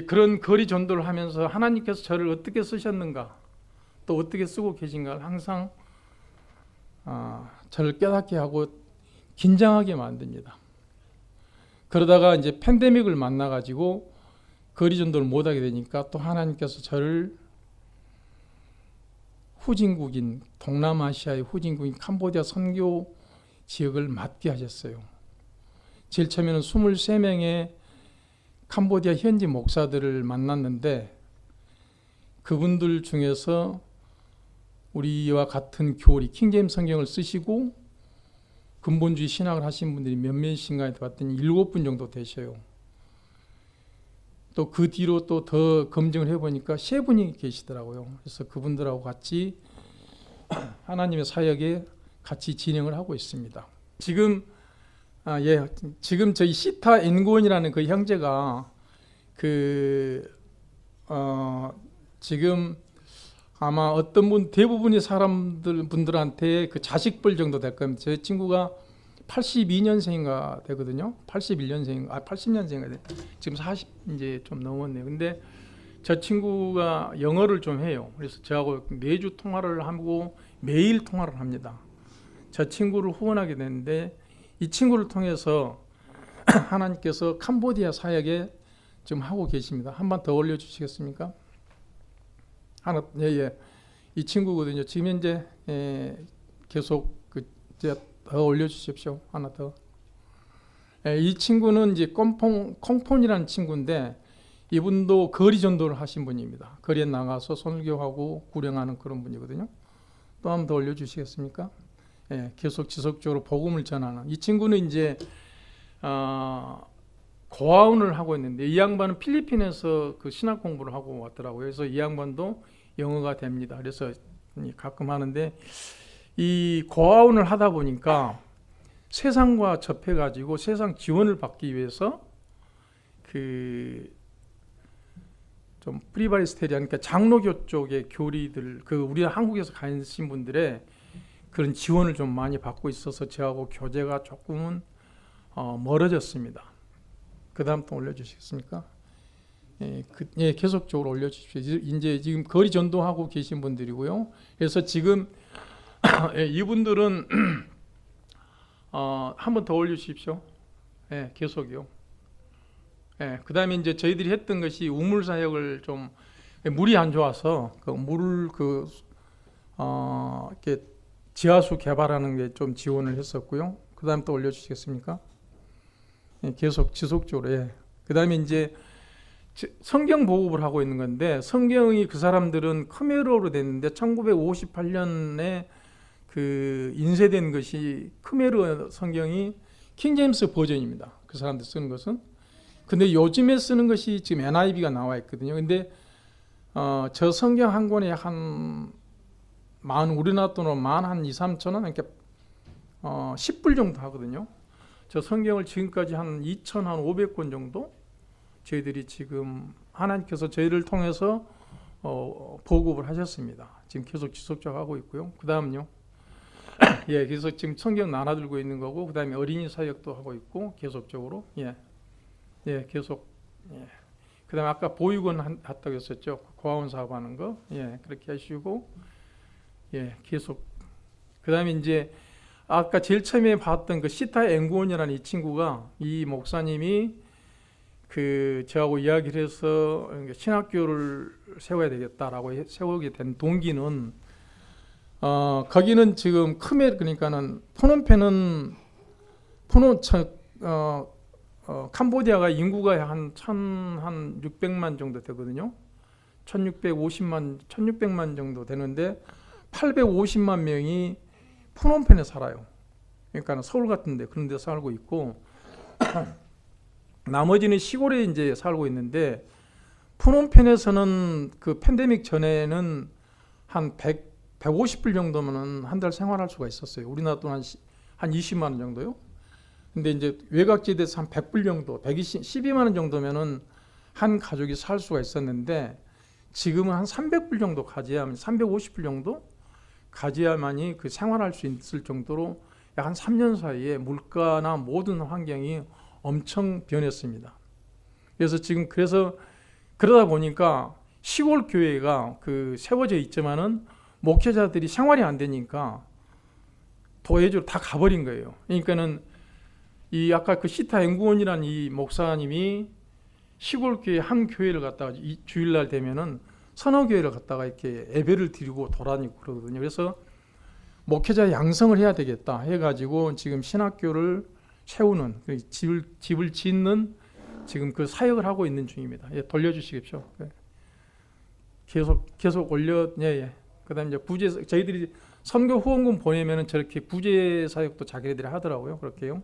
그런 거리 전도를 하면서 하나님께서 저를 어떻게 쓰셨는가, 또 어떻게 쓰고 계신가를 항상 저를 깨닫게 하고 긴장하게 만듭니다. 그러다가 이제 팬데믹을 만나가지고 거리 전도를 못하게 되니까 또 하나님께서 저를 후진국인, 동남아시아의 후진국인 캄보디아 선교 지역을 맡게 하셨어요. 제일 처음에는 23명의 캄보디아 현지 목사들을 만났는데, 그분들 중에서 우리와 같은 교리, 킹제임스 성경을 쓰시고 근본주의 신학을 하신 분들이 몇몇인가 봤더니 7분 정도 되셔요. 또 그 뒤로 또 더 검증을 해보니까 3분이 계시더라고요. 그래서 그분들하고 같이 하나님의 사역에 같이 진행을 하고 있습니다. 지금 저희 시타 엔곤이라는 그 형제가 지금 아마 어떤 대부분의 분들한테 그 자식뻘 정도 될 겁니다. 제 친구가 82년생인가 되거든요. 80년생인가 돼. 지금 40 이제 좀 넘었네요. 근데 저 친구가 영어를 좀 해요. 그래서 저하고 매주 통화를 하고 매일 통화를 합니다. 저 친구를 후원하게 됐는데, 이 친구를 통해서 하나님께서 캄보디아 사역에 지금 하고 계십니다. 한 번 더 올려주시겠습니까? 이 친구거든요. 지금 현재 계속 더 올려주십시오. 하나 더. 이 친구는 이제 콩폰이라는 친구인데, 이분도 거리 전도를 하신 분입니다. 거리에 나가서 선교하고 구령하는 그런 분이거든요. 또 한 번 더 올려주시겠습니까? 계속 지속적으로 복음을 전하는 이 친구는 이제 고아원을 하고 있는데, 이 양반은 필리핀에서 그 신학 공부를 하고 왔더라고요. 그래서 이 양반도 영어가 됩니다. 그래서 가끔 하는데, 이 고아원을 하다 보니까 세상과 접해가지고 세상 지원을 받기 위해서 좀 프리바리스테리안, 그러니까 장로교 쪽의 교리들, 우리 한국에서 가신 분들의 그런 지원을 좀 많이 받고 있어서 저하고 교제가 조금은 멀어졌습니다. 그 다음 또 올려주시겠습니까? 계속적으로 올려주십시오. 이제 지금 거리 전도하고 계신 분들이고요. 그래서 지금 이분들은 한 번 더 올려주십시오. 계속이요. 그 다음에 이제 저희들이 했던 것이 우물 사역을 좀, 물이 안 좋아서 물을 이렇게 지하수 개발하는 게 좀 지원을 했었고요. 그 다음 또 올려주시겠습니까? 계속 지속적으로. 그 다음에 이제 성경 보급을 하고 있는 건데, 성경이 그 사람들은 크메르어로 됐는데 1958년에 인쇄된 것이 크메르어 성경이 킹제임스 버전입니다. 그 사람들 쓰는 것은. 근데 요즘에 쓰는 것이 지금 NIV가 나와 있거든요. 근데 저 성경 한 권에 우리나라 돈으로 한 2, 3천 원, 그러니까 10불 정도 하거든요. 저 성경을 지금까지 한 2,500권 정도 저희들이 지금 하나님께서 저희를 통해서 보급을 하셨습니다. 지금 계속 지속적으로 하고 있고요. 그 다음요. 그래서 지금 성경 나눠들고 있는 거고, 그 다음에 어린이 사역도 하고 있고, 계속적으로. 계속. 그 다음에 아까 보육원 했다고 했었죠. 고아원 사업하는 거. 그렇게 하시고, 계속. 그 다음에 이제 아까 제일 처음에 봤던 그 시타 앵구원이라는 이 친구가, 이 목사님이 저하고 이야기를 해서 신학교를 세워야 되겠다라고 세우게 된 동기는, 거기는 지금 그러니까는 캄보디아가 인구가 한 1,600만 정도 되거든요. 1,600만 정도 되는데 850만 명이 푸놈펜에 살아요. 그러니까 서울 같은데 그런 데 살고 있고, 나머지는 시골에 이제 살고 있는데, 푸놈펜에서는 그 팬데믹 전에는 한 150불 정도면 한 달 생활할 수가 있었어요. 우리나라 돈 한 20만 원 정도요. 근데 이제 외곽지대에서 한 100불 정도, 12만 원 정도면은 한 가족이 살 수가 있었는데, 지금은 한 300불 정도 가져야만, 350불 정도 가져야만이 생활할 수 있을 정도로 약 한 3년 사이에 물가나 모든 환경이 엄청 변했습니다. 그래서 지금 그러다 보니까 시골 교회가 그 세워져 있지만은 목회자들이 생활이 안 되니까 도회주로 다 가버린 거예요. 그러니까는 이 아까 그 시타 연구원이라는 이 목사님이 시골 교회 한 교회를 갔다가 이 주일날 되면은 서너 교회를 갔다가 이렇게 예배를 드리고 돌아다니고 그러거든요. 그래서 목회자 양성을 해야 되겠다 해가지고 지금 신학교를 세우는 집을 짓는 지금 그 사역을 하고 있는 중입니다. 예, 돌려주시십시오. 예. 계속 올려. 예. 그다음에 이제 부재 저희들이 선교 후원금 보내면은 저렇게 부재 사역도 자기네들이 하더라고요. 그렇게요.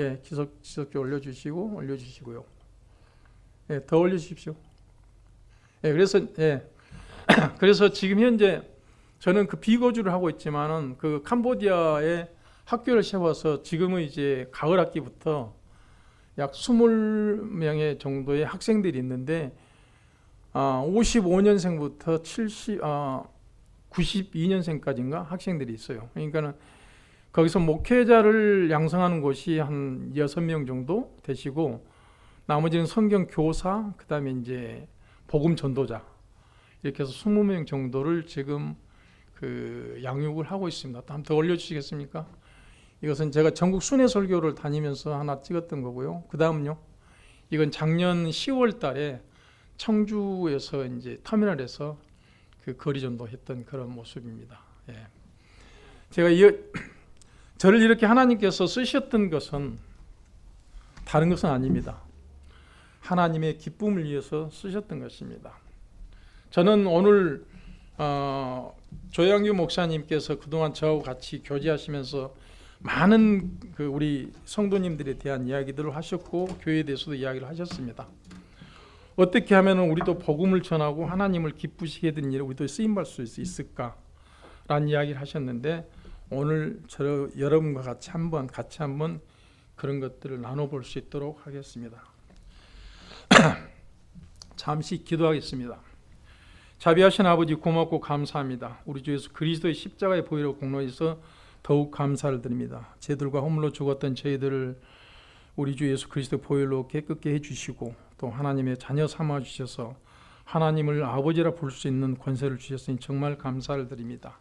예, 지속적으로 올려주시고요. 예, 더 올려주십시오. 예, 그래서 지금 현재 저는 그 비거주를 하고 있지만은 그 캄보디아에 학교를 세워서 지금은 이제 가을 학기부터 약 20명의 정도의 학생들이 있는데 55년생부터 92년생까지인가 학생들이 있어요. 그러니까는 거기서 목회자를 양성하는 곳이 한 6명 정도 되시고 나머지는 성경 교사, 그다음에 이제 복음 전도자 이렇게 해서 20명 정도를 지금 그 양육을 하고 있습니다. 한번 더 올려주시겠습니까? 이것은 제가 전국 순회 설교를 다니면서 하나 찍었던 거고요. 그 다음요. 이건 작년 10월 달에 청주에서 이제 터미널에서 그 거리 전도했던 그런 모습입니다. 예. 제가 저를 이렇게 하나님께서 쓰셨던 것은 다른 것은 아닙니다. 하나님의 기쁨을 위해서 쓰셨던 것입니다. 저는 오늘 조양규 목사님께서 그동안 저하고 같이 교제하시면서 많은 그 우리 성도님들에 대한 이야기들을 하셨고 교회에 대해서도 이야기를 하셨습니다. 어떻게 하면 우리도 복음을 전하고 하나님을 기쁘시게 되는 일에 우리도 쓰임받을 수 있을까라는 이야기를 하셨는데 오늘 여러분과 같이 한번 그런 것들을 나눠볼 수 있도록 하겠습니다. 잠시 기도하겠습니다. 자비하신 아버지 고맙고 감사합니다. 우리 주 예수 그리스도의 십자가의 보혈로 공로해서 더욱 감사를 드립니다. 죄들과 허물로 죽었던 저희들을 우리 주 예수 그리스도의 보혈로 깨끗게 해주시고 또 하나님의 자녀 삼아 주셔서 하나님을 아버지라 부를 수 있는 권세를 주셨으니 정말 감사를 드립니다.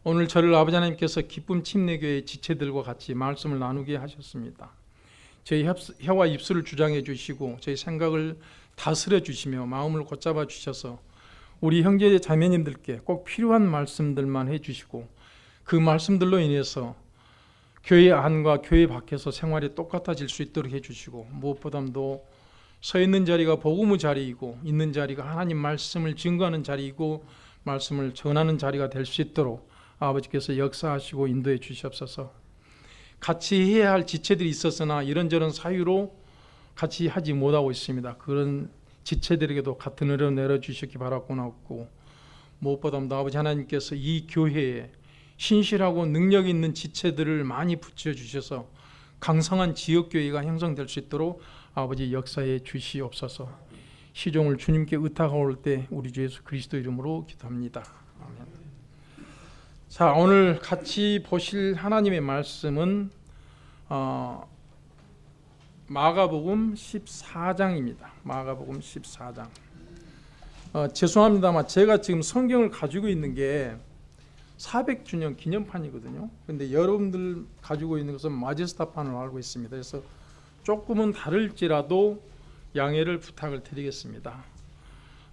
오늘 저를 아버지 하나님께서 기쁨 침례교회의 지체들과 같이 말씀을 나누게 하셨습니다. 저희 혀와 입술을 주장해 주시고 저희 생각을 다스려 주시며 마음을 곧잡아 주셔서 우리 형제 자매님들께 꼭 필요한 말씀들만 해주시고 그 말씀들로 인해서 교회 안과 교회 밖에서 생활이 똑같아질 수 있도록 해주시고 무엇보다도 서 있는 자리가 복음의 자리이고 있는 자리가 하나님 말씀을 증거하는 자리이고 말씀을 전하는 자리가 될 수 있도록 아버지께서 역사하시고 인도해 주시옵소서. 같이 해야 할 지체들이 있었으나 이런저런 사유로 같이 하지 못하고 있습니다. 그런 지체들에게도 같은 은혜를 내려주시기 바라고 무엇보다도 아버지 하나님께서 이 교회에 신실하고 능력 있는 지체들을 많이 붙여주셔서 강성한 지역교회가 형성될 수 있도록 아버지 역사해 주시옵소서. 시종을 주님께 의탁하올 때 우리 주 예수 그리스도 이름으로 기도합니다. 아멘. 자, 오늘 같이 보실 하나님의 말씀은 마가복음 14장입니다. 마가복음 14장. 죄송합니다만 제가 지금 성경을 가지고 있는 게 400주년 기념판이거든요. 근데 여러분들 가지고 있는 것은 마제스타판을 알고 있습니다. 그래서 조금은 다를지라도 양해를 부탁을 드리겠습니다.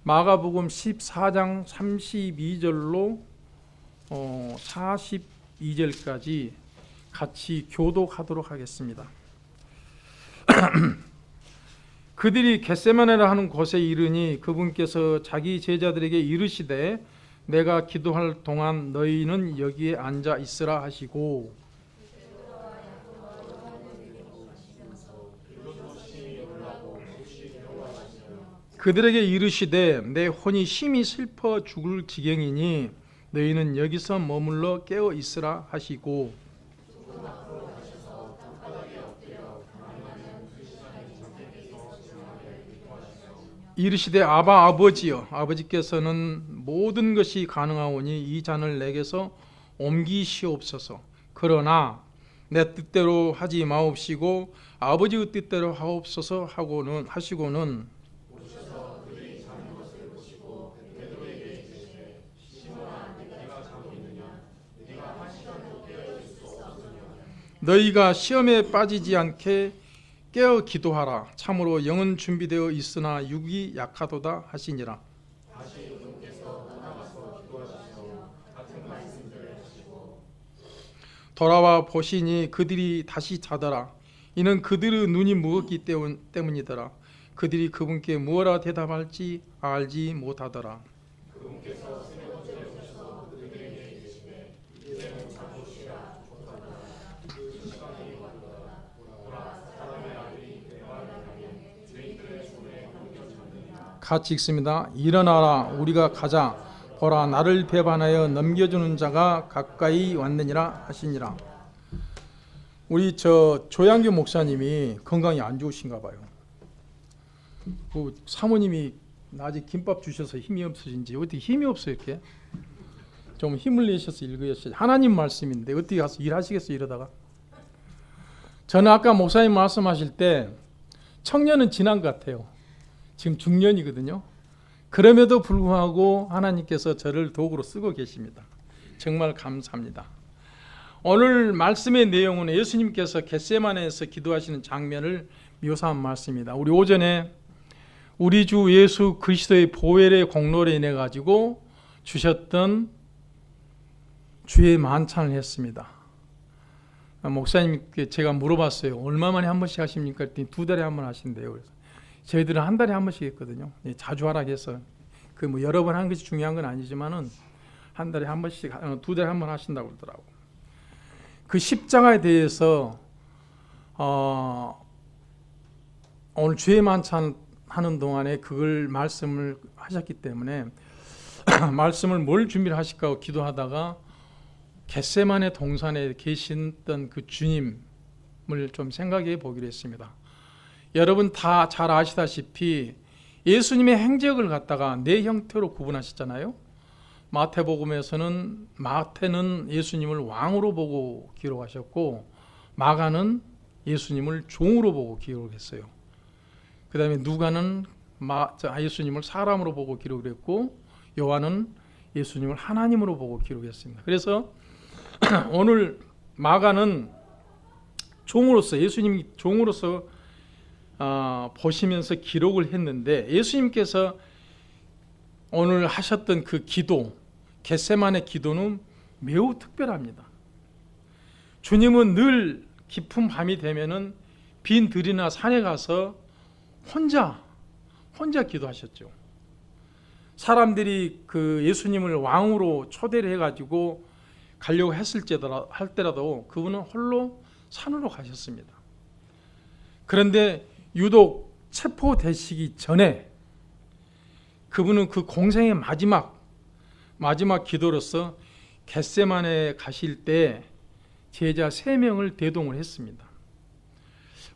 마가복음 14장 32절로 42절까지 같이 교독하도록 하겠습니다. 그들이 겟세마네라 하는 곳에 이르니 그분께서 자기 제자들에게 이르시되 내가 기도할 동안 너희는 여기에 앉아 있으라 하시고 그들에게 이르시되 내 혼이 심히 슬퍼 죽을 지경이니 너희는 여기서 머물러 깨어 있으라 하시고 이르시되 아바 아버지여 아버지께서는 모든 것이 가능하오니 이 잔을 내게서 옮기시옵소서. 그러나 내 뜻대로 하지 마옵시고 아버지의 뜻대로 하옵소서 하시고는 너희가 시험에 빠지지 않게 깨어 기도하라. 참으로 영은 준비되어 있으나 육이 약하도다 하시니라. 돌아와 보시니 그들이 다시 자더라. 이는 그들의 눈이 무겁기 때문이더라. 그들이 그분께 무엇라 대답할지 알지 못하더라. 같이 읽습니다. 일어나라, 우리가 가자. 보라, 나를 배반하여 넘겨주는 자가 가까이 왔느니라 하시니라. 우리 조양교 목사님이 건강이 안 좋으신가 봐요. 그 사모님이 낮에 김밥 주셔서 힘이 없으신지 어떻게 힘이 없어요 이렇게? 좀 힘을 내셔서 읽으셨어요. 하나님 말씀인데 어떻게 가서 일하시겠어요 이러다가? 저는 아까 목사님 말씀하실 때 청년은 지난 것 같아요. 지금 중년이거든요. 그럼에도 불구하고 하나님께서 저를 도구로 쓰고 계십니다. 정말 감사합니다. 오늘 말씀의 내용은 예수님께서 겟세마네에서 기도하시는 장면을 묘사한 말씀입니다. 우리 오전에 우리 주 예수 그리스도의 보혈의 공로로 인해 가지고 주셨던 주의 만찬을 했습니다. 목사님께 제가 물어봤어요. 얼마 만에 한 번씩 하십니까? 그랬더니 2달에 한 번 하신대요. 그래서 저희들은 한 달에 한 번씩 했거든요. 자주 하라 해서 그 뭐 여러 번 하는 것이 중요한 건 아니지만은 한 달에 한 번씩 2달에 한 번 하신다고 그러더라고. 그 십자가에 대해서 오늘 주의 만찬 하는 동안에 그걸 말씀을 하셨기 때문에 말씀을 뭘 준비를 하실까 기도하다가 겟세마네 동산에 계셨던 그 주님을 좀 생각해 보기로 했습니다. 여러분 다 잘 아시다시피 예수님의 행적을 갖다가 네 형태로 구분하셨잖아요. 마태복음에서는 마태는 예수님을 왕으로 보고 기록하셨고 마가는 예수님을 종으로 보고 기록했어요. 그 다음에 누가는 예수님을 사람으로 보고 기록을 했고 요한은 예수님을 하나님으로 보고 기록했습니다. 그래서 오늘 마가는 종으로서 예수님이 종으로서 보시면서 기록을 했는데 예수님께서 오늘 하셨던 그 기도 겟세마네 기도는 매우 특별합니다. 주님은 늘 깊은 밤이 되면은 빈 들이나 산에 가서 혼자 기도하셨죠. 사람들이 그 예수님을 왕으로 초대를 해가지고 가려고 할때라도 그분은 홀로 산으로 가셨습니다. 그런데 유독 체포되시기 전에 그분은 그 공생의 마지막 기도로서 겟세마네 가실 때 제자 3명을 대동을 했습니다.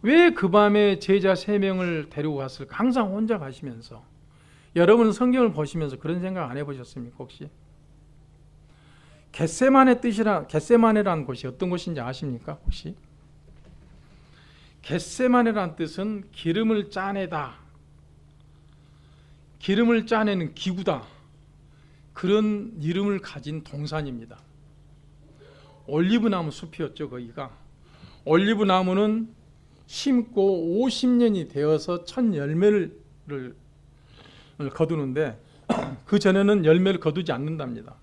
왜 그 밤에 제자 3명을 데리고 갔을까? 항상 혼자 가시면서. 여러분 성경을 보시면서 그런 생각 안 해보셨습니까 혹시? 겟세마네라는 곳이 어떤 곳인지 아십니까 혹시? 겟세마네라는 뜻은 기름을 짜내다, 기름을 짜내는 기구다, 그런 이름을 가진 동산입니다. 올리브나무 숲이었죠. 거기가 올리브나무는 심고 50년이 되어서 첫 열매를 거두는데 그 전에는 열매를 거두지 않는답니다.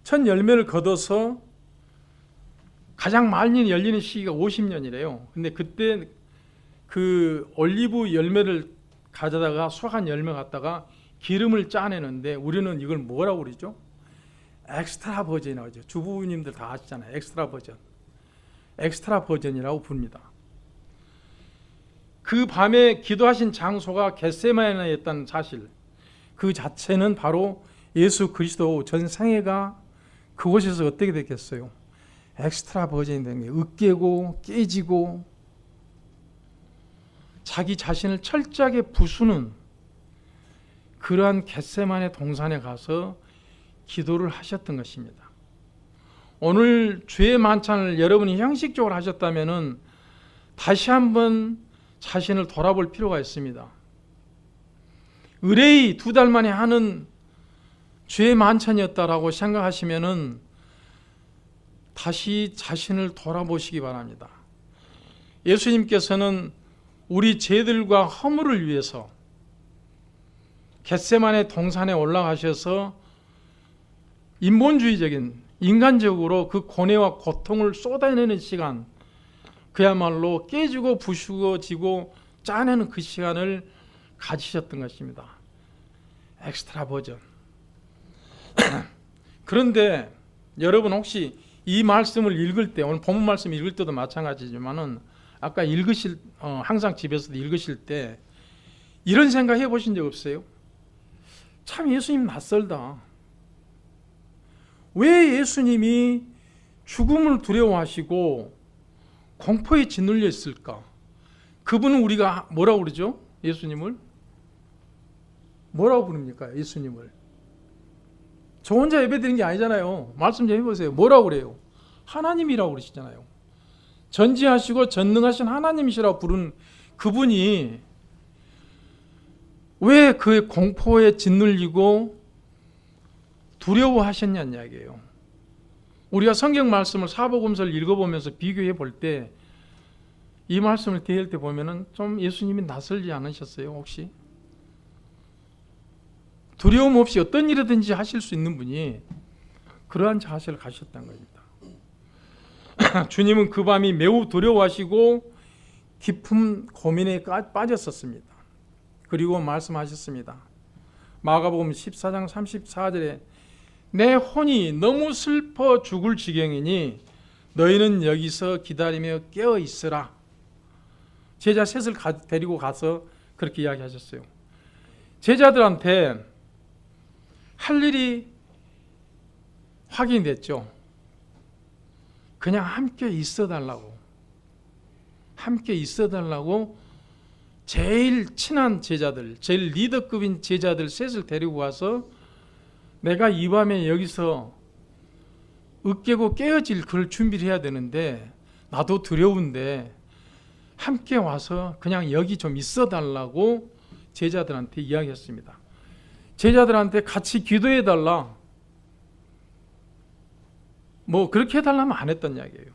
첫 열매를 거둬서 가장 많이 열리는 시기가 50년이래요. 근데 그때 그 올리브 열매를 가져다가 수확한 열매 갖다가 기름을 짜내는데 우리는 이걸 뭐라고 그러죠? 엑스트라 버전이라고 하죠. 주부님들 다 아시잖아요. 엑스트라 버전이라고 부릅니다. 그 밤에 기도하신 장소가 겟세마네였다는 사실, 그 자체는 바로 예수 그리스도 전 생애가 그곳에서 어떻게 됐겠어요? 엑스트라 버전이 된 게 으깨고 깨지고 자기 자신을 철저하게 부수는 그러한 겟세마네 동산에 가서 기도를 하셨던 것입니다. 오늘 주의 만찬을 여러분이 형식적으로 하셨다면은 다시 한번 자신을 돌아볼 필요가 있습니다. 의뢰이 2달 만에 하는 주의 만찬이었다라고 생각하시면은 다시 자신을 돌아보시기 바랍니다. 예수님께서는 우리 죄들과 허물을 위해서 겟세마네 동산에 올라가셔서 인본주의적인 인간적으로 그 고뇌와 고통을 쏟아내는 시간, 그야말로 깨지고 부수어지고 짜내는 그 시간을 가지셨던 것입니다. 엑스트라 버전. 그런데 여러분 혹시 이 말씀을 읽을 때, 오늘 본문 말씀 읽을 때도 마찬가지지만은 아까 항상 집에서도 읽으실 때 이런 생각 해보신 적 없어요? 참 예수님 낯설다. 왜 예수님이 죽음을 두려워하시고 공포에 짓눌려 있을까? 그분은 우리가 뭐라고 그러죠? 예수님을? 뭐라고 부릅니까? 예수님을. 저 혼자 예배드리는 게 아니잖아요. 말씀 좀 해보세요. 뭐라고 그래요? 하나님이라고 그러시잖아요. 전지하시고 전능하신 하나님이시라고 부른 그분이 왜 그 공포에 짓눌리고 두려워하셨냐는 이야기예요. 우리가 성경 말씀을 사복음서를 읽어보면서 비교해 볼 때 이 말씀을 대할 때 보면은 좀 예수님이 낯설지 않으셨어요? 혹시? 두려움 없이 어떤 일이든지 하실 수 있는 분이 그러한 자세를 가셨다는 겁니다. 주님은 그 밤이 매우 두려워하시고 깊은 고민에 빠졌었습니다. 그리고 말씀하셨습니다. 마가복음 14장 34절에 내 혼이 너무 슬퍼 죽을 지경이니 너희는 여기서 기다리며 깨어 있으라. 제자 셋을 데리고 가서 그렇게 이야기하셨어요. 제자들한테 할 일이 확인됐죠. 그냥 함께 있어달라고. 함께 있어달라고 제일 친한 제자들, 제일 리더급인 제자들 셋을 데리고 와서 내가 이 밤에 여기서 으깨고 깨어질 그걸 준비를 해야 되는데 나도 두려운데 함께 와서 그냥 여기 좀 있어달라고 제자들한테 이야기했습니다. 제자들한테 같이 기도해달라. 뭐 그렇게 해달라면 안 했던 이야기예요.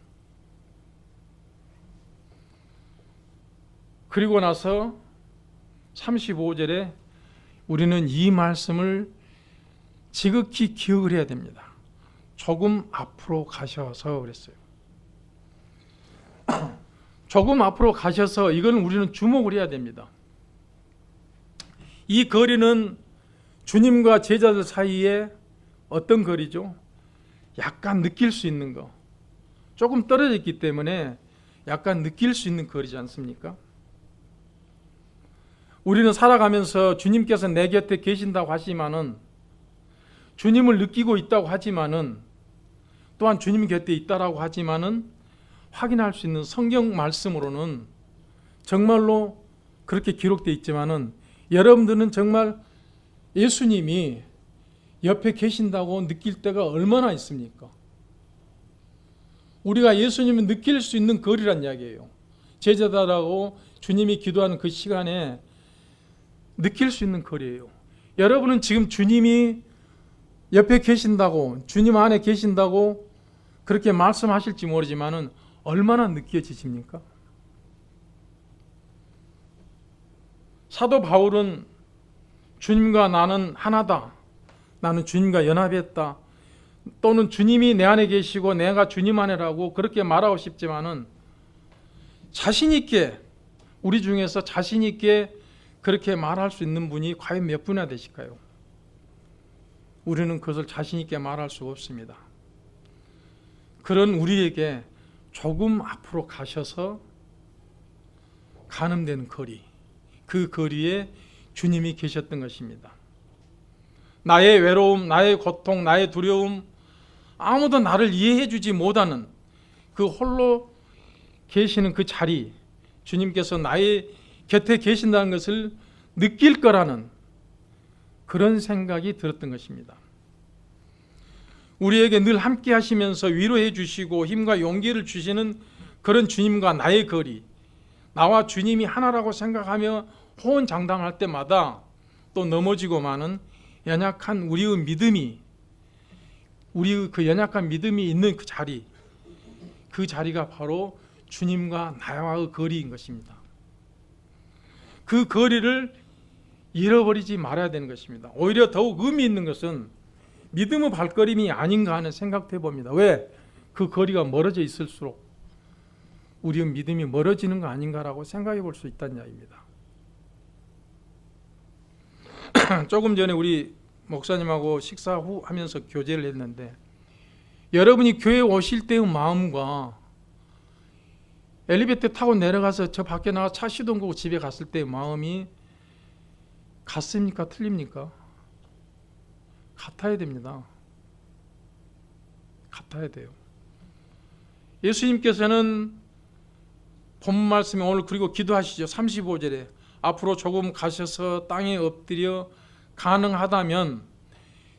그리고 나서 35절에 우리는 이 말씀을 지극히 기억을 해야 됩니다. 조금 앞으로 가셔서 그랬어요. 조금 앞으로 가셔서 이건 우리는 주목을 해야 됩니다. 이 거리는 주님과 제자들 사이에 어떤 거리죠? 약간 느낄 수 있는 거. 조금 떨어져 있기 때문에 약간 느낄 수 있는 거리지 않습니까? 우리는 살아가면서 주님께서 내 곁에 계신다고 하지만은 주님을 느끼고 있다고 하지만은 또한 주님 곁에 있다라고 하지만은 확인할 수 있는 성경 말씀으로는 정말로 그렇게 기록되어 있지만은 여러분들은 정말 예수님이 옆에 계신다고 느낄 때가 얼마나 있습니까? 우리가 예수님을 느낄 수 있는 거리란 이야기예요. 제자들하고 주님이 기도하는 그 시간에 느낄 수 있는 거리예요. 여러분은 지금 주님이 옆에 계신다고, 주님 안에 계신다고 그렇게 말씀하실지 모르지만은 얼마나 느껴지십니까? 사도 바울은 주님과 나는 하나다. 나는 주님과 연합했다. 또는 주님이 내 안에 계시고 내가 주님 안에라고 그렇게 말하고 싶지만은 자신 있게, 우리 중에서 자신 있게 그렇게 말할 수 있는 분이 과연 몇 분이나 되실까요? 우리는 그것을 자신 있게 말할 수 없습니다. 그런 우리에게 조금 앞으로 가셔서 가늠된 거리, 그 거리에 주님이 계셨던 것입니다. 나의 외로움, 나의 고통, 나의 두려움, 아무도 나를 이해해 주지 못하는 그 홀로 계시는 그 자리, 주님께서 나의 곁에 계신다는 것을 느낄 거라는 그런 생각이 들었던 것입니다. 우리에게 늘 함께 하시면서 위로해 주시고 힘과 용기를 주시는 그런 주님과 나의 거리, 나와 주님이 하나라고 생각하며 호언장담할 때마다 또 넘어지고 마는 연약한 우리의 믿음이, 우리의 그 연약한 믿음이 있는 그 자리, 그 자리가 바로 주님과 나와의 거리인 것입니다. 그 거리를 잃어버리지 말아야 되는 것입니다. 오히려 더욱 의미 있는 것은 믿음의 발걸음이 아닌가 하는 생각도 해봅니다. 왜? 그 거리가 멀어져 있을수록 우리의 믿음이 멀어지는 거 아닌가라고 생각해 볼 수 있다는 이야기입니다. 조금 전에 우리 목사님하고 식사 후 하면서 교제를 했는데, 여러분이 교회 오실 때의 마음과 엘리베이터 타고 내려가서 저 밖에 나가 차 시동 거고 집에 갔을 때의 마음이 같습니까? 틀립니까? 같아야 됩니다. 같아야 돼요. 예수님께서는 본 말씀에 오늘 그리고 기도하시죠. 35절에 앞으로 조금 가셔서 땅에 엎드려 가능하다면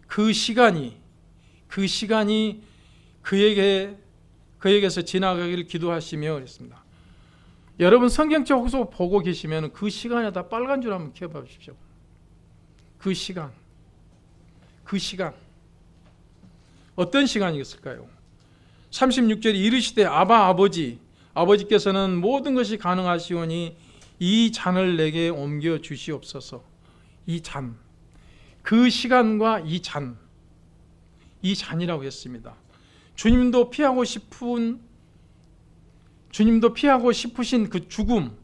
그 시간이 그에게서 지나가기를 기도하시며 그랬습니다. 여러분 성경책 속 보고 계시면 그 시간에다 빨간 줄 한번 켜보십시오. 그 시간 어떤 시간이었을까요? 36절에 이르시되 아바 아버지께서는 모든 것이 가능하시오니 이 잔을 내게 옮겨 주시옵소서. 이 잔, 그 시간과 이 잔이라고 했습니다. 주님도 피하고 싶으신 그 죽음,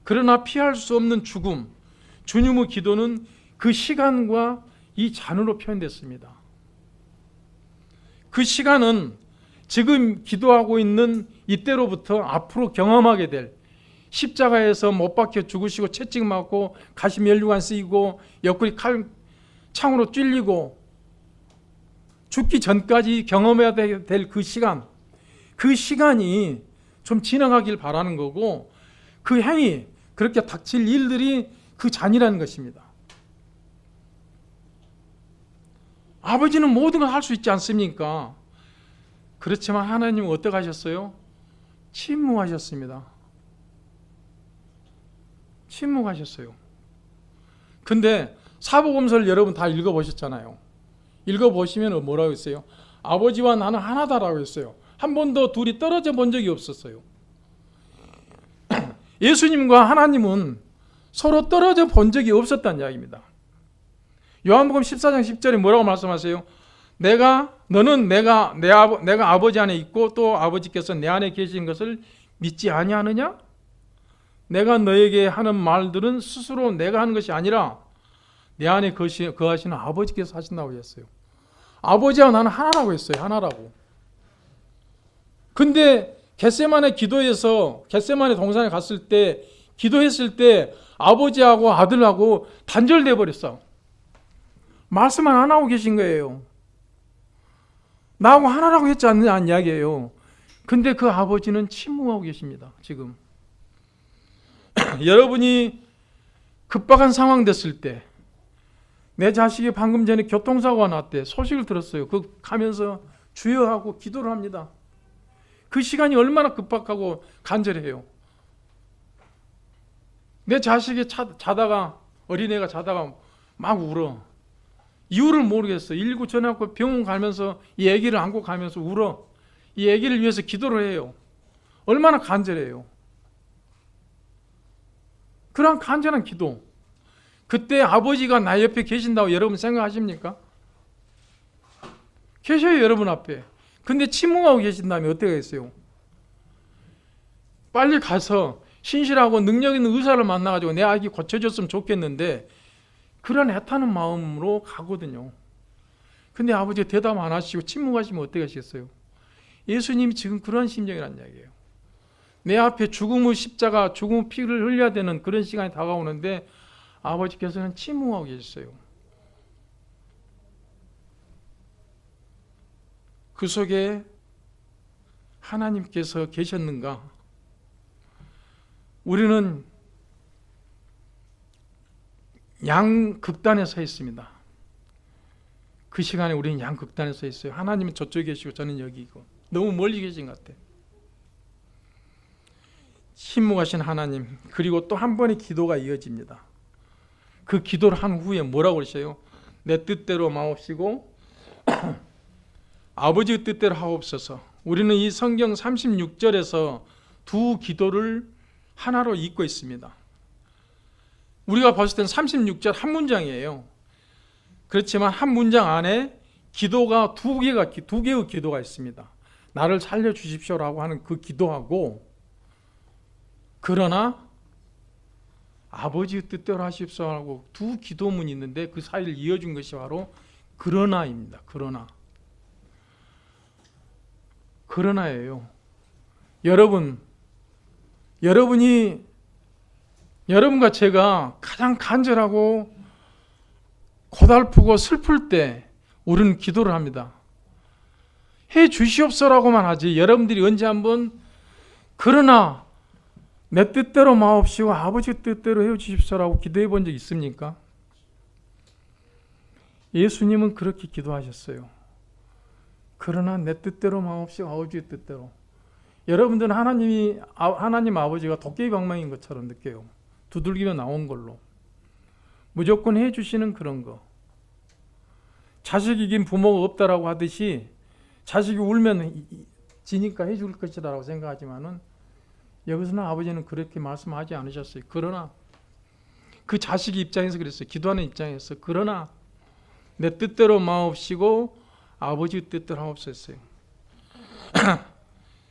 그러나 피할 수 없는 죽음, 주님의 기도는 그 시간과 이 잔으로 표현됐습니다. 그 시간은 지금 기도하고 있는 이때로부터 앞으로 경험하게 될, 십자가에서 못 박혀 죽으시고 채찍 맞고 가시 면류관 쓰이고 옆구리 창으로 찔리고 죽기 전까지 경험해야 될 그 시간이 좀 지나가길 바라는 거고, 그 행위, 그렇게 닥칠 일들이 그 잔이라는 것입니다. 아버지는 모든 걸 할 수 있지 않습니까? 그렇지만 하나님은 어떻게 하셨어요? 침묵하셨습니다. 침묵하셨어요. 근데 사복음서를 여러분 다 읽어보셨잖아요. 읽어보시면 뭐라고 했어요? 아버지와 나는 하나다라고 했어요. 한 번도 둘이 떨어져 본 적이 없었어요. 예수님과 하나님은 서로 떨어져 본 적이 없었다는 이야기입니다. 요한복음 14장 10절에 뭐라고 말씀하세요? 너는 내가 아버지 안에 있고 또 아버지께서 내 안에 계신 것을 믿지 아니하느냐? 내가 너에게 하는 말들은 스스로 내가 하는 것이 아니라 내 안에 거하시는 아버지께서 하신다고 했어요. 아버지와 나는 하나라고 했어요. 하나라고. 근데 겟세마네 동산에 갔을 때 기도했을 때 아버지하고 아들하고 단절돼 버렸어. 말씀만 안 하고 계신 거예요. 나하고 하나라고 했지 않느냐 이야기예요. 근데 그 아버지는 침묵하고 계십니다. 지금 여러분이 급박한 상황 됐을 때, 내 자식이 방금 전에 교통사고가 났대. 소식을 들었어요. 가면서 주여 하고 기도를 합니다. 그 시간이 얼마나 급박하고 간절해요. 내 자식이 어린애가 자다가 막 울어. 이유를 모르겠어. 119 전화하고 병원 가면서 이 아기를 안고 가면서 울어. 이 아기를 위해서 기도를 해요. 얼마나 간절해요. 그런 간절한 기도. 그때 아버지가 나 옆에 계신다고 여러분 생각하십니까? 계셔요, 여러분 앞에. 근데 침묵하고 계신다면 어떻게 하겠어요? 빨리 가서 신실하고 능력 있는 의사를 만나가지고 내 아기 고쳐줬으면 좋겠는데 그런 애타는 마음으로 가거든요. 근데 아버지가 대답 안 하시고 침묵하시면 어떻게 하시겠어요? 예수님이 지금 그런 심정이란 이야기예요. 내 앞에 죽음의 십자가, 죽음의 피를 흘려야 되는 그런 시간이 다가오는데 아버지께서는 침묵하고 계셨어요. 그 속에 하나님께서 계셨는가? 우리는 양극단에 서 있습니다. 그 시간에 우리는 양극단에 서 있어요. 하나님은 저쪽에 계시고 저는 여기 있고 너무 멀리 계신 것 같아요. 침묵하신 하나님, 그리고 또 한 번의 기도가 이어집니다. 그 기도를 한 후에 뭐라고 그러셔요? 내 뜻대로 마옵시고 아버지의 뜻대로 하옵소서. 우리는 이 성경 36절에서 두 기도를 하나로 잇고 있습니다. 우리가 봤을 땐 36절 한 문장이에요. 그렇지만 한 문장 안에 기도가 두 개의 기도가 있습니다. 나를 살려주십시오라고 하는 그 기도하고, 그러나 아버지의 뜻대로 하십시오 하고 두 기도문이 있는데 그 사이를 이어준 것이 바로 그러나입니다. 그러나예요. 여러분과 제가 가장 간절하고 고달프고 슬플 때 우리는 기도를 합니다. 해 주시옵소서라고만 하지, 여러분들이 언제 한번 그러나 내 뜻대로 마옵시고 아버지 뜻대로 해 주십시오라고 기도해 본 적 있습니까? 예수님은 그렇게 기도하셨어요. 그러나 내 뜻대로 마옵시고 아버지의 뜻대로. 여러분들은 하나님 아버지가 도깨비 방망이인 것처럼 느껴요. 두들기며 나온 걸로. 무조건 해주시는 그런 거. 자식 이긴 부모가 없다라고 하듯이 자식이 울면 지니까 해줄 것이다라고 생각하지만은 여기서는 아버지는 그렇게 말씀하지 않으셨어요. 그러나 그 자식 입장에서 그랬어요. 기도하는 입장에서 그러나 내 뜻대로 마옵시고 아버지 뜻대로 하옵소서.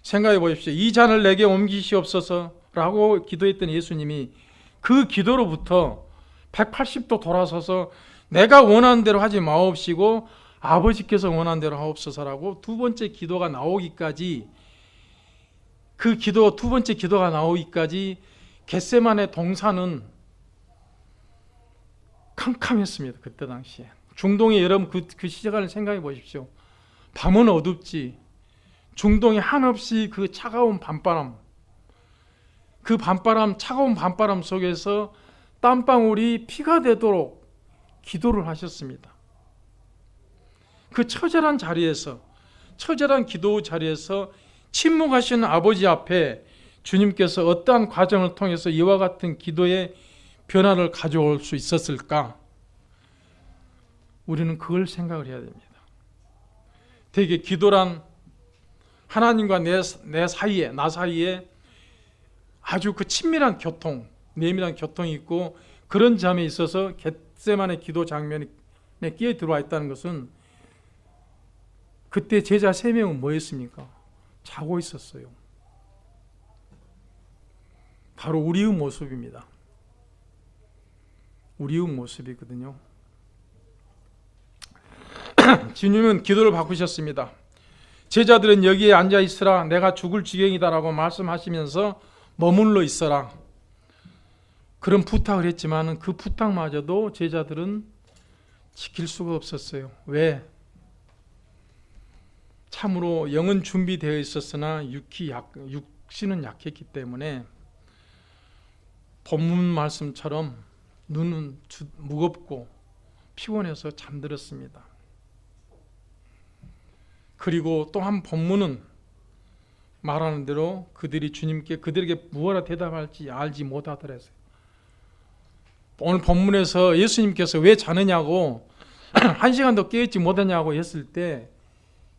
생각해 보십시오. 이 잔을 내게 옮기시옵소서라고 기도했던 예수님이 그 기도로부터 180도 돌아서서 내가 원하는 대로 하지 마옵시고 아버지께서 원하는 대로 하옵소서라고 두 번째 기도가 나오기까지, 그 기도 두 번째 기도가 나오기까지 겟세마네 동산은 캄캄했습니다. 그때 당시에. 중동에 여러분 그 시간을 생각해 보십시오. 밤은 어둡지, 중동에 한없이 그 차가운 밤바람, 차가운 밤바람 속에서 땀방울이 피가 되도록 기도를 하셨습니다. 그 처절한 기도 자리에서 침묵하시는 아버지 앞에 주님께서 어떠한 과정을 통해서 이와 같은 기도의 변화를 가져올 수 있었을까? 우리는 그걸 생각을 해야 됩니다. 되게 기도란 하나님과 나 사이에 아주 그 친밀한 내밀한 교통이 있고, 그런 점에 있어서 겟세마네 기도 장면에 끼어 들어와 있다는 것은, 그때 제자 3명은 뭐 했습니까? 자고 있었어요. 바로 우리의 모습입니다. 우리의 모습이거든요. 주님은 기도를 바꾸셨습니다. 제자들은 여기에 앉아 있으라, 내가 죽을 지경이다라고 말씀하시면서 머물러 있어라, 그런 부탁을 했지만 그 부탁마저도 제자들은 지킬 수가 없었어요. 왜? 참으로 영은 준비되어 있었으나 육신은 약했기 때문에 본문 말씀처럼 눈은 무겁고 피곤해서 잠들었습니다. 그리고 또한 본문은 말하는 대로 그들에게 무엇라 대답할지 알지 못하더랬어요. 오늘 본문에서 예수님께서 왜 자느냐고 1시간도 깨있지 못하냐고 했을 때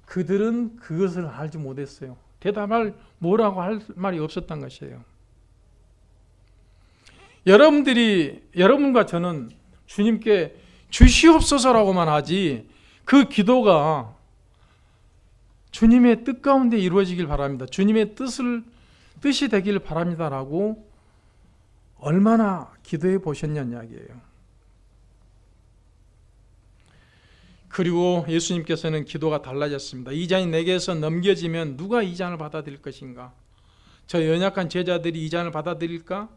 그들은 그것을 알지 못했어요. 뭐라고 할 말이 없었던 것이에요. 여러분과 저는 주님께 주시옵소서라고만 하지, 그 기도가 주님의 뜻 가운데 이루어지길 바랍니다. 주님의 뜻이 되길 바랍니다라고 얼마나 기도해 보셨냐는 이야기예요. 그리고 예수님께서는 기도가 달라졌습니다. 이 잔이 내게서 넘겨지면 누가 이 잔을 받아들일 것인가? 저 연약한 제자들이 이 잔을 받아들일까?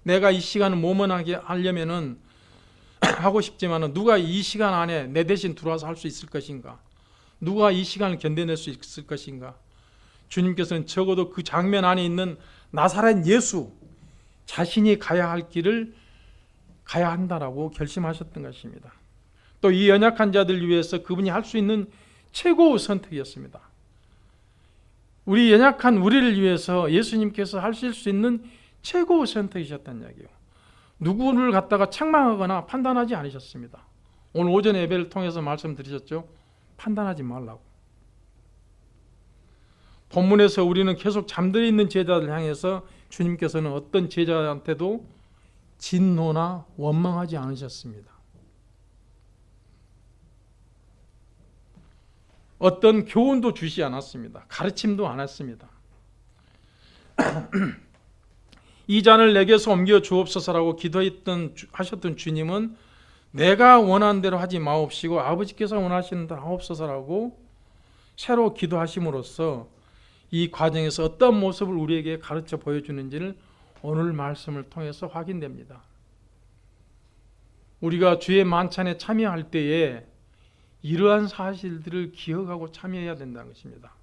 내가 이 시간을 모면하게 하려면은 하고 싶지만은 누가 이 시간 안에 내 대신 들어와서 할 수 있을 것인가? 누가 이 시간을 견뎌낼 수 있을 것인가? 주님께서는 적어도 그 장면 안에 있는 나사렛 예수 자신이 가야 할 길을 가야 한다라고 결심하셨던 것입니다. 또 이 연약한 자들 위해서 그분이 할 수 있는 최고의 선택이었습니다. 우리 연약한 우리를 위해서 예수님께서 하실 수 있는 최고의 선택이셨다는 이야기예요. 누구를 갖다가 책망하거나 판단하지 않으셨습니다. 오늘 오전 예배를 통해서 말씀드리셨죠. 판단하지 말라고. 본문에서 우리는 계속 잠들어 있는 제자들 향해서 주님께서는 어떤 제자한테도 진노나 원망하지 않으셨습니다. 어떤 교훈도 주시 않았습니다. 가르침도 안 했습니다. 이 잔을 내게서 옮겨 주옵소서라고 하셨던 주님은 내가 원하는 대로 하지 마옵시고 아버지께서 원하시는 대로 하옵소서라고 새로 기도하심으로써 이 과정에서 어떤 모습을 우리에게 가르쳐 보여주는지를 오늘 말씀을 통해서 확인됩니다. 우리가 주의 만찬에 참여할 때에 이러한 사실들을 기억하고 참여해야 된다는 것입니다.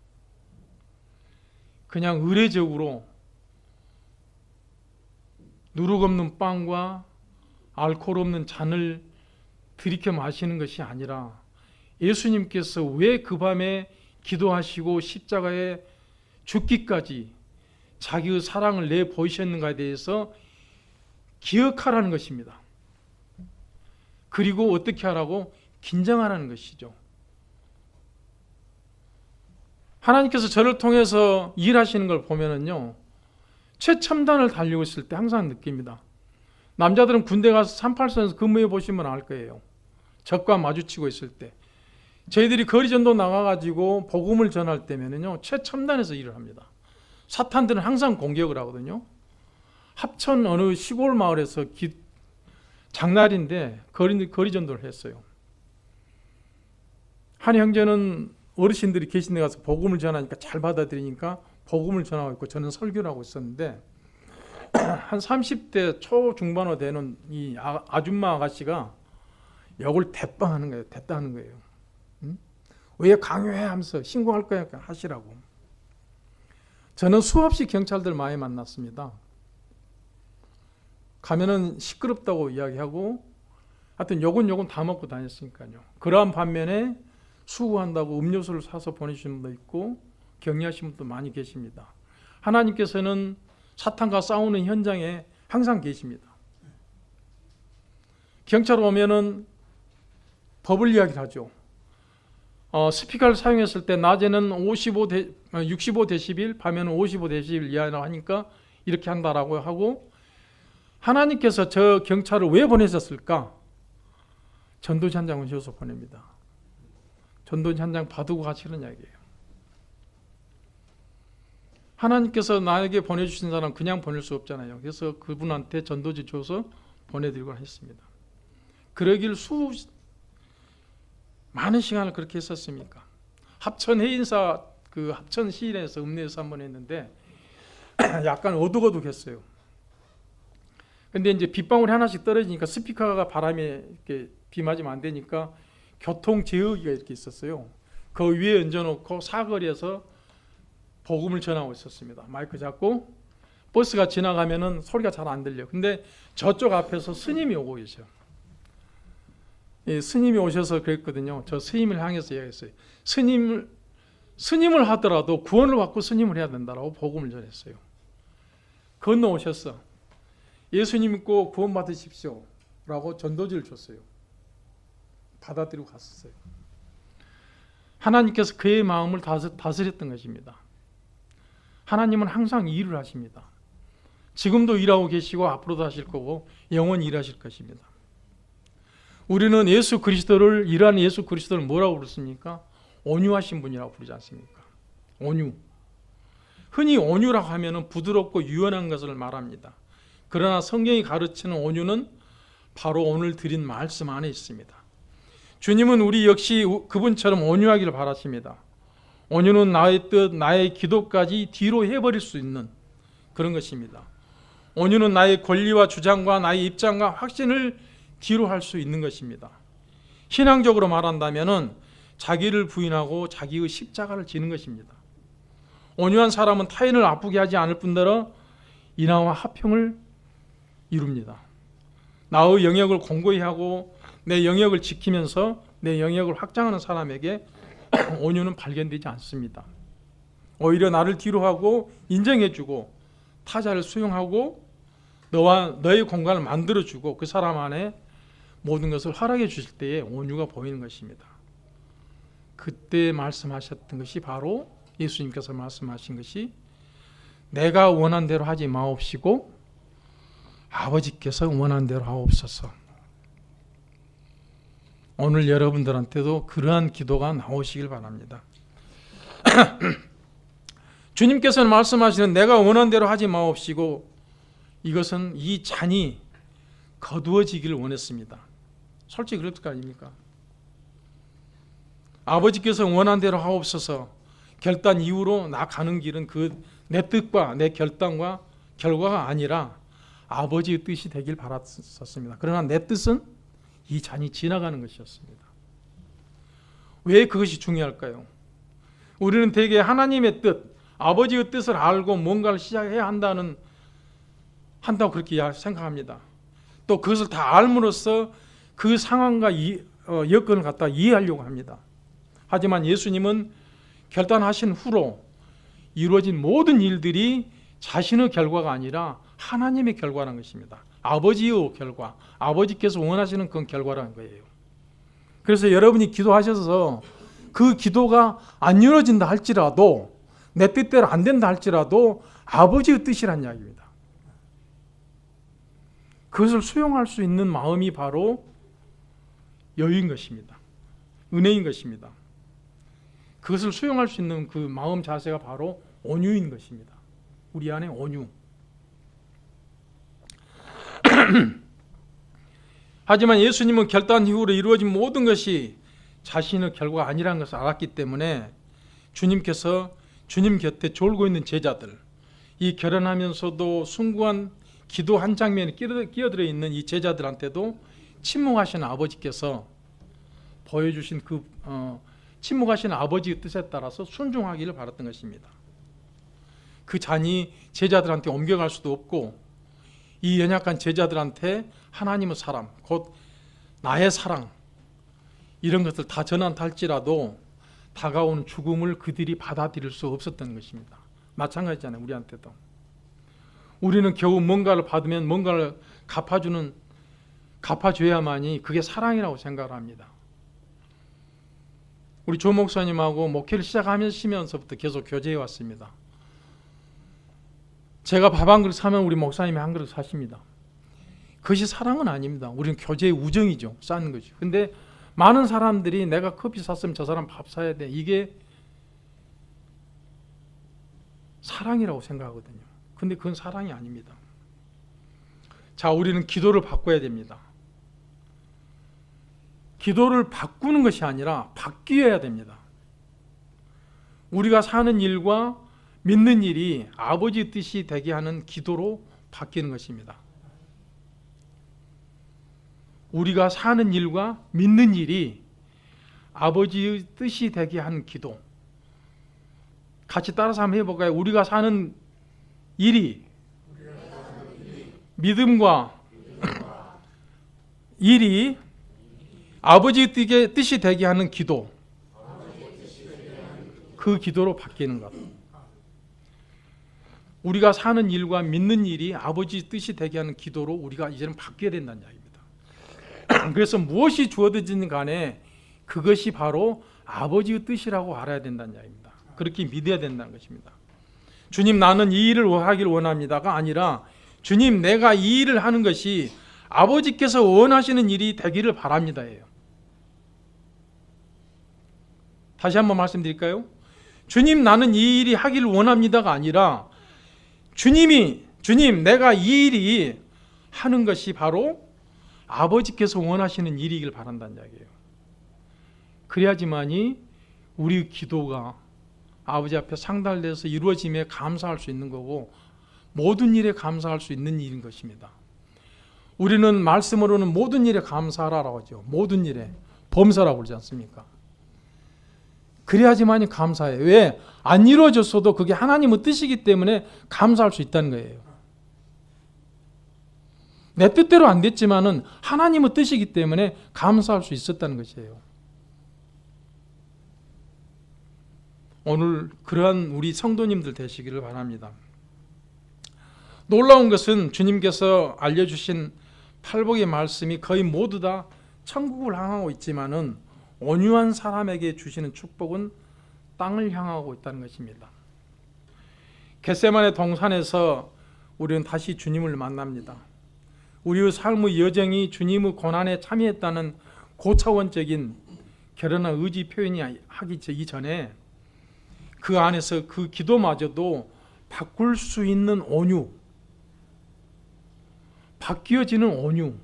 그냥 의례적으로 누룩 없는 빵과 알코올 없는 잔을 들이켜 마시는 것이 아니라 예수님께서 왜 그 밤에 기도하시고 십자가에 죽기까지 자기의 사랑을 내보이셨는가에 대해서 기억하라는 것입니다. 그리고 어떻게 하라고? 긴장하라는 것이죠. 하나님께서 저를 통해서 일하시는 걸 보면은요, 최첨단을 달리고 있을 때 항상 느낍니다. 남자들은 군대 가서 38선에서 근무해 보시면 알 거예요. 적과 마주치고 있을 때 저희들이 거리전도 나가가지고 복음을 전할 때면은요, 최첨단에서 일을 합니다. 사탄들은 항상 공격을 하거든요. 합천 어느 시골 마을에서 장날인데 거리전도를 했어요. 한 형제는 어르신들이 계신 데 가서 복음을 전하니까 잘 받아들이니까 복음을 전하고 있고 저는 설교를 하고 있었는데 한 30대 초중반으로 되는 이 아줌마 아가씨가 욕을 대빵하는 거예요. 대따하는 거예요. 응? 왜 강요해 하면서 신고할 거야 하시라고. 저는 수없이 경찰들 많이 만났습니다. 가면은 시끄럽다고 이야기하고 하여튼 욕은 다 먹고 다녔으니까요. 그러한 반면에 수고한다고 음료수를 사서 보내주신 분도 있고 격려하신 분도 많이 계십니다. 하나님께서는 사탄과 싸우는 현장에 항상 계십니다. 경찰 오면은 법을 이야기를 하죠. 스피커를 사용했을 때 낮에는 65데시벨, 밤에는 55데시벨 이하라고 하니까 이렇게 한다라고 하고, 하나님께서 저 경찰을 왜 보내셨을까? 전도지 한 장을 지어서 보냅니다. 전도지 한 장 받고 가시는 이야기예요. 하나님께서 나에게 보내주신 사람 그냥 보낼 수 없잖아요. 그래서 그분한테 전도지 줘서 보내드리고 했습니다. 그러길 많은 시간을 그렇게 했었습니까? 합천 해인사 그 합천 시인에서 읍내에서 한번 했는데 약간 어둑어둑했어요. 근데 이제 빗방울이 하나씩 떨어지니까 스피커가 바람에 이렇게 비 맞으면 안 되니까 교통 제어기가 이렇게 있었어요. 그 위에 얹어놓고 사거리에서 복음을 전하고 있었습니다. 마이크 잡고 버스가 지나가면은 소리가 잘 안 들려. 근데 저쪽 앞에서 스님이 오고 계셔. 스님이 오셔서 그랬거든요. 저 스님을 향해서 이야기했어요. 스님을 하더라도 구원을 받고 스님을 해야 된다라고 복음을 전했어요. 건너오셨어. 예수님 믿고 구원 받으십시오 라고 전도지를 줬어요. 받아들이고 갔었어요. 하나님께서 그의 마음을 다스렸던 것입니다. 하나님은 항상 일을 하십니다. 지금도 일하고 계시고 앞으로도 하실 거고 영원히 일하실 것입니다. 우리는 예수 그리스도를, 일하는 예수 그리스도를 뭐라고 부르습니까? 온유하신 분이라고 부르지 않습니까? 온유. 흔히 온유라고 하면 부드럽고 유연한 것을 말합니다. 그러나 성경이 가르치는 온유는 바로 오늘 드린 말씀 안에 있습니다. 주님은 우리 역시 그분처럼 온유하기를 바라십니다. 온유는 나의 뜻, 나의 기도까지 뒤로 해버릴 수 있는 그런 것입니다. 온유는 나의 권리와 주장과 나의 입장과 확신을 뒤로 할 수 있는 것입니다. 신앙적으로 말한다면 자기를 부인하고 자기의 십자가를 지는 것입니다. 온유한 사람은 타인을 아프게 하지 않을 뿐더러 인하와 화평을 이룹니다. 나의 영역을 공고히 하고 내 영역을 지키면서 내 영역을 확장하는 사람에게 온유는 발견되지 않습니다. 오히려 나를 뒤로 하고 인정해주고 타자를 수용하고 너의 공간을 만들어주고 그 사람 안에 모든 것을 허락해 주실 때에 온유가 보이는 것입니다. 그때 말씀하셨던 것이 바로 예수님께서 말씀하신 것이 내가 원한 대로 하지 마옵시고 아버지께서 원한 대로 하옵소서. 오늘 여러분들한테도 그러한 기도가 나오시길 바랍니다. 주님께서는 말씀하시는 내가 원한 대로 하지 마옵시고, 이것은 이 잔이 거두어지기를 원했습니다. 솔직히 그럴 거 아닙니까? 아버지께서 원한 대로 하옵소서. 결단 이후로 나 가는 길은 내 뜻과 내 결단과 결과가 아니라 아버지의 뜻이 되길 바랐었습니다. 그러나 내 뜻은 이 잔이 지나가는 것이었습니다. 왜 그것이 중요할까요? 우리는 대개 하나님의 뜻, 아버지의 뜻을 알고 뭔가를 시작해야 한다고 그렇게 생각합니다. 또 그것을 다 알므로써 그 상황과 여건을 갖다 이해하려고 합니다. 하지만 예수님은 결단하신 후로 이루어진 모든 일들이 자신의 결과가 아니라 하나님의 결과라는 것입니다. 아버지의 결과, 아버지께서 원하시는 그 결과라는 거예요. 그래서 여러분이 기도하셔서 그 기도가 안 이루어진다 할지라도, 내 뜻대로 안 된다 할지라도 아버지의 뜻이란 이야기입니다. 그것을 수용할 수 있는 마음이 바로 여유인 것입니다. 은혜인 것입니다. 그것을 수용할 수 있는 그 마음 자세가 바로 온유인 것입니다. 우리 안에 온유. 하지만 예수님은 결단 이후로 이루어진 모든 것이 자신의 결과가 아니라는 것을 알았기 때문에 주님께서 주님 곁에 졸고 있는 제자들, 이 결연하면서도 숭고한 기도 한 장면에 끼어들어 있는 이 제자들한테도 침묵하시는 아버지께서 보여주신 침묵하시는 아버지의 뜻에 따라서 순종하기를 바랐던 것입니다. 그 잔이 제자들한테 옮겨갈 수도 없고, 이 연약한 제자들한테 하나님의 사람, 곧 나의 사랑, 이런 것을 다 전한다 할지라도 다가오는 죽음을 그들이 받아들일 수 없었던 것입니다. 마찬가지잖아요. 우리한테도. 우리는 겨우 뭔가를 받으면 뭔가를 갚아줘야만이 그게 사랑이라고 생각을 합니다. 우리 조 목사님하고 목회를 시작하시면서부터 계속 교제해 왔습니다. 제가 밥 한 그릇 사면 우리 목사님이 한 그릇 사십니다. 그것이 사랑은 아닙니다. 우리는 교제의 우정이죠. 쌓는 거죠. 근데 많은 사람들이 내가 커피 샀으면 저 사람 밥 사야 돼, 이게 사랑이라고 생각하거든요. 근데 그건 사랑이 아닙니다. 자, 우리는 기도를 바꿔야 됩니다. 기도를 바꾸는 것이 아니라 바뀌어야 됩니다. 우리가 사는 일과 믿는 일이 아버지의 뜻이 되게 하는 기도로 바뀌는 것입니다. 우리가 사는 일과 믿는 일이 아버지의 뜻이 되게 하는 기도. 같이 따라서 한번 해볼까요? 우리가 사는 일이 믿음과 일이 아버지의 뜻이 되게 하는 기도, 그 기도로 바뀌는 것. 우리가 사는 일과 믿는 일이 아버지의 뜻이 되게 하는 기도로 우리가 이제는 바뀌어야 된다는 이야기입니다. 그래서 무엇이 주어지든 간에 그것이 바로 아버지의 뜻이라고 알아야 된다는 이야기입니다. 그렇게 믿어야 된다는 것입니다. 주님, 나는 이 일을 하기를 원합니다가 아니라 주님, 내가 이 일을 하는 것이 아버지께서 원하시는 일이 되기를 바랍니다예요. 다시 한번 말씀드릴까요? 주님, 나는 이 일이 하기를 원합니다가 아니라 주님, 내가 이 일이 하는 것이 바로 아버지께서 원하시는 일이길 바란다는 이야기예요. 그래야지만이 우리 기도가 아버지 앞에 상달돼서 이루어짐에 감사할 수 있는 거고, 모든 일에 감사할 수 있는 일인 것입니다. 우리는 말씀으로는 모든 일에 감사하라고 하죠. 모든 일에 범사라고 그러지 않습니까? 그래야지만이 감사해요. 왜? 안 이루어졌어도 그게 하나님의 뜻이기 때문에 감사할 수 있다는 거예요. 내 뜻대로 안 됐지만은 하나님의 뜻이기 때문에 감사할 수 있었다는 것이에요. 오늘 그러한 우리 성도님들 되시기를 바랍니다. 놀라운 것은 주님께서 알려주신 팔복의 말씀이 거의 모두 다 천국을 향하고 있지만은 온유한 사람에게 주시는 축복은 땅을 향하고 있다는 것입니다. 겟세마네 동산에서 우리는 다시 주님을 만납니다. 우리의 삶의 여정이 주님의 고난에 참여했다는 고차원적인 결연한 의지 표현이 하기 이전에 그 안에서 그 기도마저도 바꿀 수 있는 온유, 바뀌어지는 온유,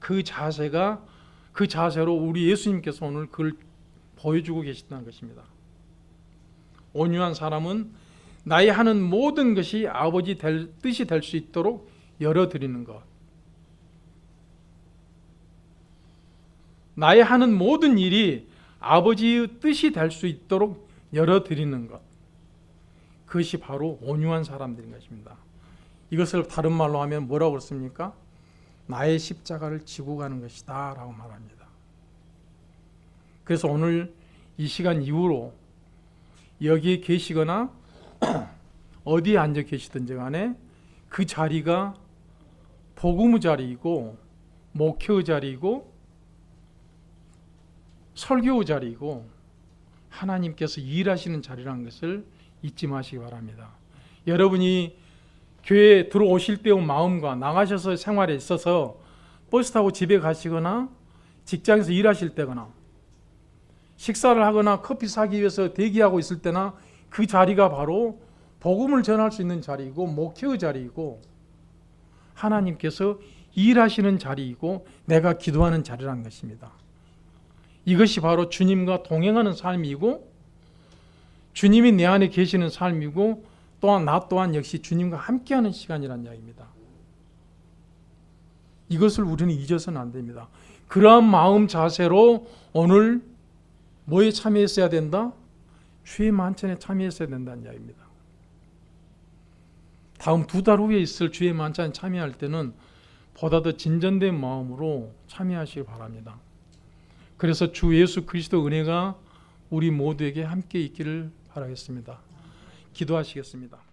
그 자세로 우리 예수님께서 오늘 그걸 보여주고 계시다는 것입니다. 온유한 사람은 나의 하는 모든 것이 아버지 뜻이 될 수 있도록 열어드리는 것, 나의 하는 모든 일이 아버지의 뜻이 될 수 있도록 열어드리는 것, 그것이 바로 온유한 사람들인 것입니다. 이것을 다른 말로 하면 뭐라고 그랬습니까? 나의 십자가를 지고 가는 것이다 라고 말합니다. 그래서 오늘 이 시간 이후로 여기에 계시거나 어디에 앉아 계시든지 간에 그 자리가 복음의 자리이고 목회의 자리이고 설교의 자리이고 하나님께서 일하시는 자리라는 것을 잊지 마시기 바랍니다. 여러분이 교회에 들어오실 때의 마음과 나가셔서 생활에 있어서 버스 타고 집에 가시거나 직장에서 일하실 때거나 식사를 하거나 커피 사기 위해서 대기하고 있을 때나 그 자리가 바로 복음을 전할 수 있는 자리이고 목회의 자리이고 하나님께서 일하시는 자리이고 내가 기도하는 자리라는 것입니다. 이것이 바로 주님과 동행하는 삶이고 주님이 내 안에 계시는 삶이고 또한 나 또한 역시 주님과 함께하는 시간이라는 이야기입니다. 이것을 우리는 잊어서는 안 됩니다. 그러한 마음 자세로 오늘 뭐에 참여했어야 된다? 주의 만찬에 참여했어야 된다는 이야기입니다. 다음 2달 후에 있을 주의 만찬에 참여할 때는 보다 더 진전된 마음으로 참여하시기 바랍니다. 그래서 주 예수 그리스도 은혜가 우리 모두에게 함께 있기를 바라겠습니다. 기도하시겠습니다.